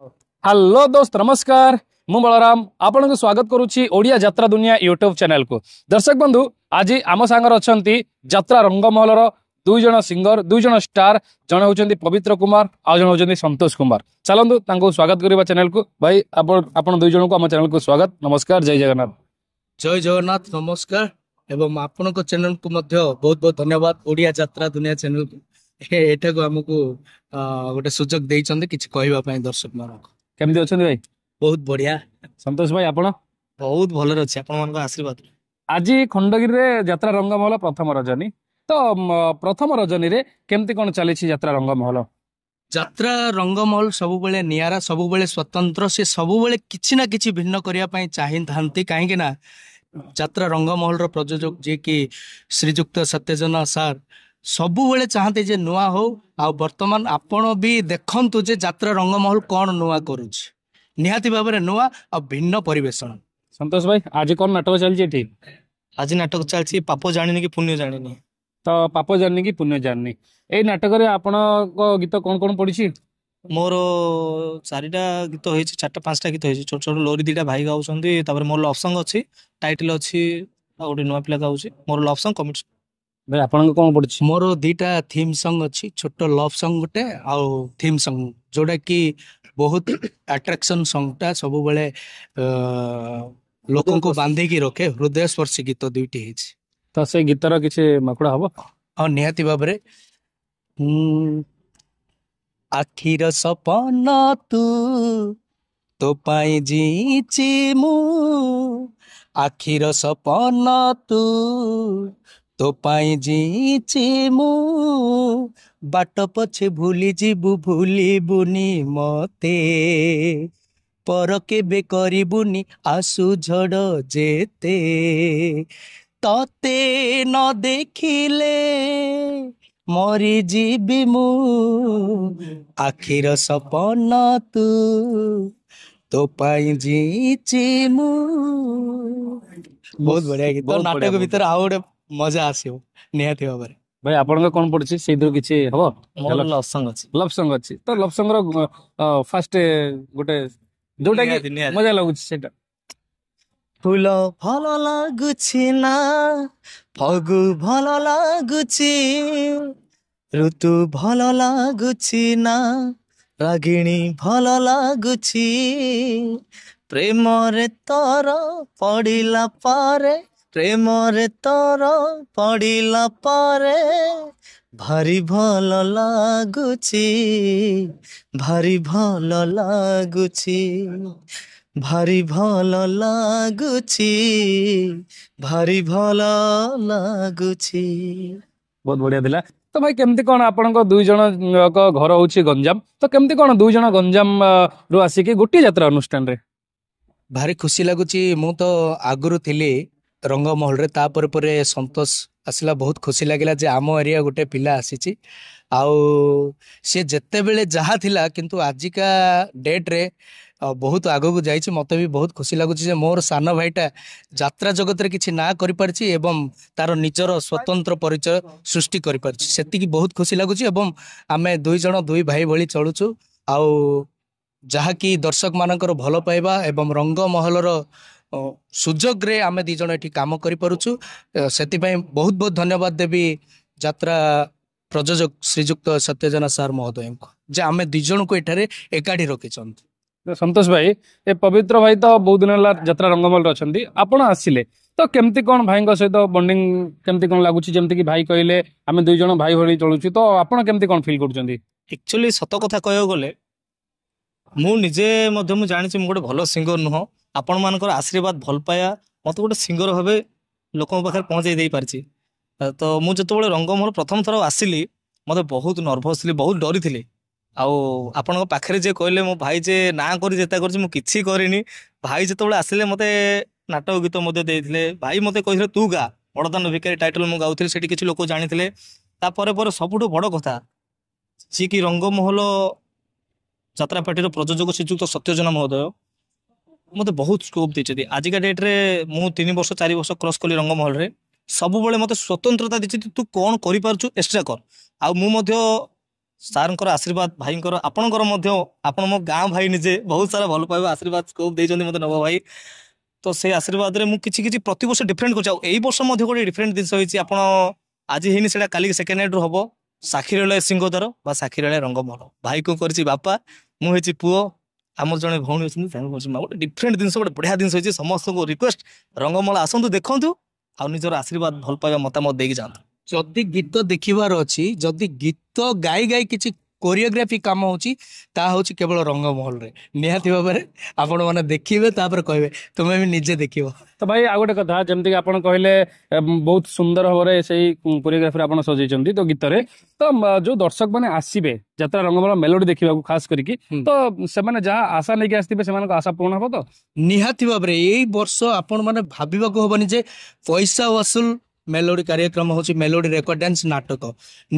Hello दोस्त नमस्कार मु बलराम आपन को स्वागत करुच्ची ओडिया यात्रा दुनिया यूट्यूब चैनल को। दर्शक बंधु आज आम सांगर अच्छा यात्रा रंगमहल दुई जन सिंगर दुई जन स्टार जड़े होती पवित्र कुमार आउ जन होती संतोष कुमार। चलतु स्वागत करवा चैनल को। भाई आपण दुई जन को आम चैनल को स्वागत नमस्कार जय जगन्नाथ। जय जगन्नाथ नमस्कार एवं आपण को चैनल को बहुत बहुत धन्यवाद। ओडिया यात्रा दुनिया चैनल को एटा को हमको गोटे सुजोग देइछन्ते किछि कहबा पई दर्शक मानक केमती अच्छा भाई? बहुत बढ़िया। संतोष भाई आपण बहुत भलरे अछि आपण मानक आशीर्वाद। आज खंडगिरी रे यात्रा रंगमहल प्रथम रजनी तो प्रथम रजनी रे केमती कोन चली यात्रा रंगमहल? यात्रा रंगमहल सब बेले नियारा सब बेले स्वतंत्र से सब बेले किछि ना किछि भिन्न करिया पई चाहि थांती काहे ना यात्रा रंगमहल रो प्रयोजक जे कि श्रीजुक्त सत्यजना सार सबु बेले चाहते जे नुआ हो आ वर्तमान आपण भी देखंतु जे यात्रा रंगमहल कौन नुआ करूछ निहाती भाव में नुआ आ भिन्न परिवेशन। संतोष भाई आज कौन नाटक चलछि ठीक? आज नाटक चलछि पाप जानिनी कि पुण्य जानिनी। तो पाप जाननी कि पुण्य जाननी ए नाटक रे आपण को गीत कौन कौन पड़ी? मोर चारिटा गीत होइछि चारटा पांचटा गीत होइछि छोट छोट लोरी दीटा भाई गाउछन्ती तापर मोर लव सॉन्ग अछि टाइटल अछि आ गोटे नुआ पिला गाउछि मोर लव सॉन्ग कमिट। भाई आपण को कौन पड़ी? मोर दीटा थीम सॉन्ग अछि छोट लव सॉन्ग गोटे आ थीम सॉन्ग जोटा कि बहुत अट्रैक्शन सॉन्ग टा सब बेले लोकन को बांधे की रखे हृदय स्पर्शी गीत दुईटी हेछि। तो से गीतर किछि मकुड़ा हबो? हाँ निहाती भाबरे आखिर सपना तू तो पाई जीची मु आखिर सपना तू तो पाई जीची मु बाट पछे भूली जीबु भूलिबुनी मते पर केबे करिबुनी आसु झड़ जेते तते न देखिले मरी जीबी मु आखिर सपना तू तो पाई जीची मु। बहुत बढ़िया गीत नाटक भीतर आ गोटे मजा आसियो निहाती भाବରେ। भाई आपण कौन पड़ी से किछि हबो? मोर लव सॉन्ग अछि। लव सॉन्ग अछि तो लव सॉन्ग रो फर्स्ट गोटे जोटा कि मजा लागुछि सेटा फूल भल लागुछि ना फगु भल लागुछि ऋतु भल लागुछि ना रागिणी भल लागुछि प्रेम रे तोर पड़िला पारे प्रेम रे तोर पड़िला पारे भारी भल लागुछि भारी भल लागुछि भारी भल लागुछि भारी भल लागुछि। बहुत बढ़िया दिला। तो भाई केमती कौन आपण दुई जन को घर होची गंजाम तो केमती कौन दुई जन गंजाम रु आसिकी गोटे यात्रा अनुष्ठान रे? भारी खुशी लगुची मु तो आगुरु थिली रंगमहल रे तापर परे संतोष आसिला बहुत खुशी लागिला जे आम एरिया गोटे पिला आसीची आउ से जेते बेले जहा थिला किंतु आजिका डेट रे बहुत आगो को जाइए मत भी बहुत खुशी लगुच मोर सान भाईटा यात्रा जगत रे किछि ना करि परछि एवं तार निजर स्वतंत्र परिचय सृष्टि करि परछि सेति बहुत खुशी लगुच एवं आमे दुई जन दुई भाई भली चलुछु आउ जहा कि दर्शक मानकर भल पाइबा एवं रंग महलर सुजोग रे आमे दी जन एठी काम करि परुछु सेति पई बहुत बहुत धन्यवाद देवी यात्रा प्रयोजक श्रीजुक्त सत्यजना सार महोदय को जे आमे दी जन को एठारे एकाठी रखिछन्ति। संतोष भाई ए पवित्र भाई तो बहुत दिन यात्रा रंगमहल अच्छी आपण आसिले तो केमती कौन भाई सहित बॉन्डिंग केमती कौन लगुच जमती कि भाई कहले आम दुई जन भाई भली चलुची तो आपण केमती कौन फील कर? एक्चुअली सत कथा कह गले मु निजे मु जानी गोटे भल सिंगर नुह आपण मानकर आशीर्वाद भल पाया मत गोटे सिंगर भाव लोक पाखे पहुँचे दे पारि तो मुझे रंगमहल प्रथम थर आसिली मत बहुत नर्भस थी बहुत डरी थी आपण पाखे जे कहले मो भाई जे ना करी जेता कर किसी करनी भाई जो आसिले मत नाटक गीत देते भाई मत कही तू गा बड़दान भिखारी टाइटल मुझे गाँव से किसी लोक जानी सबुठ बड़ कथा जी कि रंगमहल यात्रा पार्टी प्रयोजक श्रीजुक्त सत्यजना महोदय मत बहुत स्कोप देते आजिका डेट्रे मु 3 वर्ष 4 वर्ष क्रॉस कली रंगमहल रे सब मत स्वतंत्रता दी तू कौन कर एक्सट्रा कर ସାର୍ଙ୍କର ଆଶୀର୍ବାଦ ଭାଇଙ୍କର ଆପଣଙ୍କର ମଧ୍ୟ ଆପଣ ମୋ ଗାଁ ଭାଇ ନିଜେ ବହୁତ ସାରା ଭଲ ପାଇବା ଆଶୀର୍ବାଦ ସ୍କୋପ୍ ଦେଇଛନ୍ତି ମୋତେ ନବ ଭାଇ। ତ ସେଇ ଆଶୀର୍ବାଦରେ ମୁଁ କିଛି କିଛି ପ୍ରତିବର୍ଷ ଡିଫରେଣ୍ଟ କରୁଛି। ଆଉ ଏଇ ବର୍ଷ ମଧ୍ୟ ଗୋଟେ ଡିଫରେଣ୍ଟ ଜିନିଷ ହେଇଛି। ଆପଣ ଆଜି ହେଇନି ସେଇଟା କାଲି ସେକେଣ୍ଡ ନାଇଟ୍ରୁ ହବ। ସାକ୍ଷୀରେଳ ସିଂହଦ୍ୱାର ବା ସାକ୍ଷୀରେଳ ରଙ୍ଗମହଲ। ଭାଇକୁ କରିଛି ବାପା, ମୁଁ ହେଇଛି ପୁଅ, ଆମର ଜଣେ ଭଉଣୀ ଅଛନ୍ତି ତାଙ୍କୁ କରୁଛି ମା। ଗୋଟେ ଡିଫରେଣ୍ଟ ଜିନିଷ, ଗୋଟେ ବଢିଆ ଜିନିଷ ହେଇଛି। ସମସ୍ତଙ୍କୁ ରିକ୍ୱେଷ୍ଟ ରଙ୍ଗମହଲ ଆସନ୍ତୁ, ଦେଖନ୍ତୁ, ଆଉ ନିଜର ଆଶୀର୍ବାଦ ଭଲ ପାଇବା ମତାମତ ଦେଇକି ଯାଆନ୍ତୁ। ଯଦି ଗୀତ ଦେଖିବାର ଅଛି, ଯଦି ଗୀତ ଗାଇ ଗାଇ କିଛି କୋରିଓଗ୍ରାଫି କାମ ହଉଛି, ତାହା ହଉଛି କେବଳ ରଙ୍ଗମହଲରେ। ନିହାତି ଭାବରେ ଆପଣ ମାନେ ଦେଖିବେ, ତାପରେ କହିବେ, ତୁମେ ବି ନିଜେ ଦେଖିବ। ତ ଭାଇ ଆଉ ଗୋଟେ କଥା, ଯେମିତି କି ଆପଣ କହିଲେ ବହୁତ ସୁନ୍ଦର ଭାବରେ ସେଇ କୋରିଓଗ୍ରାଫି ଆପଣ ସଜେଇଛନ୍ତି ତ ଗୀତରେ। ତ ଯୋଉ ଦର୍ଶକ ମାନେ ଆସିବେ ଯାତ୍ରା ରଙ୍ଗମହଲ ମେଲୋଡି ଦେଖିବାକୁ ଖାସ କରିକି, ତ ସେମାନେ ଯାହା ଆଶା ନେଇକି ଆସିଥିବେ ସେମାନଙ୍କ ଆଶା ପୂରଣ ହବ ତ? ନିହାତି ଭାବରେ ଏଇ ବର୍ଷ ଆପଣ ମାନେ ଭାବିବାକୁ ହବନି ଯେ ପଇସା वसूल ମେଲୋଡି କାର୍ଯ୍ୟକ୍ରମ ହଉଛି, ମେଲୋଡି ରେକର୍ଡ ଡ୍ୟାନ୍ସ ନାଟକ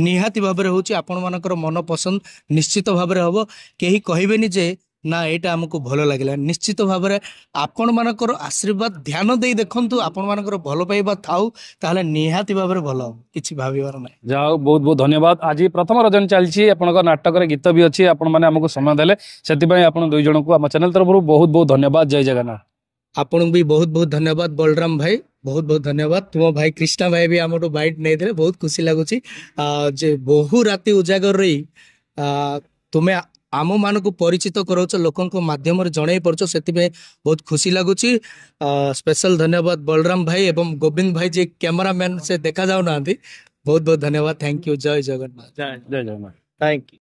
ନିହାତି ଭାବରେ ହଉଛି। ଆପଣ ମାନଙ୍କର ମନ ପସନ୍ଦ ନିଶ୍ଚିତ ଭାବରେ ହବ। କେହି କହିବେନି ଯେ ନା ଏଇଟା ଆମକୁ ଭଲ ଲାଗିଲା। ନିଶ୍ଚିତ ଭାବରେ ଆପଣ ମାନଙ୍କର ଆଶୀର୍ବାଦ ଧ୍ୟାନ ଦେଇ ଦେଖନ୍ତୁ, ଆପଣ ମାନଙ୍କର ଭଲ ପାଇବା ଥାଉ, ତାହେଲେ ନିହାତି ଭାବରେ ଭଲ ହବ, କିଛି ଭାବିବାର ନାହିଁ। ଯାହା ହଉ, ବହୁତ ବହୁତ ଧନ୍ୟବାଦ। ଆଜି ପ୍ରଥମ ରଜନୀ ଚାଲିଛି, ଆପଣଙ୍କ ନାଟକରେ ଗୀତ ବି ଅଛି, ଆପଣ ମାନେ ଆମକୁ ସମୟ ଦେଲେ, ସେଥିପାଇଁ ଆପଣ ଦୁଇ ଜଣଙ୍କୁ ଆମ ଚ୍ୟାନେଲ ତରଫରୁ ବହୁତ ବହୁତ ଧନ୍ୟବାଦ। ଜୟ ଜଗନ୍ନାଥ। ଆପଣଙ୍କୁ ବି ବହୁତ ବହୁତ ଧନ୍ୟବାଦ ବଳରାମ ଭାଇ, ବହୁତ ବହୁତ ଧନ୍ୟବାଦ। ତୁମ ଭାଇ କ୍ରିଷ୍ଣା ଭାଇ ବି ଆମଠୁ ବାଇଟ୍ ନେଇଥିଲେ, ବହୁତ ଖୁସି ଲାଗୁଛି ଯେ ବହୁ ରାତି ଉଜାଗର ରହି ତୁମେ ଆମ ମାନଙ୍କୁ ପରିଚିତ କରାଉଛ, ଲୋକଙ୍କ ମାଧ୍ୟମରେ ଜଣାଇ ପାରୁଛ, ସେଥିପାଇଁ ବହୁତ ଖୁସି ଲାଗୁଛି। ସ୍ପେଶାଲ ଧନ୍ୟବାଦ ବଳରାମ ଭାଇ ଏବଂ ଗୋବିନ୍ଦ ଭାଇ ଯିଏ କ୍ୟାମେରାମ୍ୟାନ, ସେ ଦେଖା ଯାଉନାହାନ୍ତି। ବହୁତ ବହୁତ ଧନ୍ୟବାଦ। Thank you. ଜୟ ଜଗନ୍ନାଥ। ଜୟ ଜଗନ୍ନାଥ। Thank you.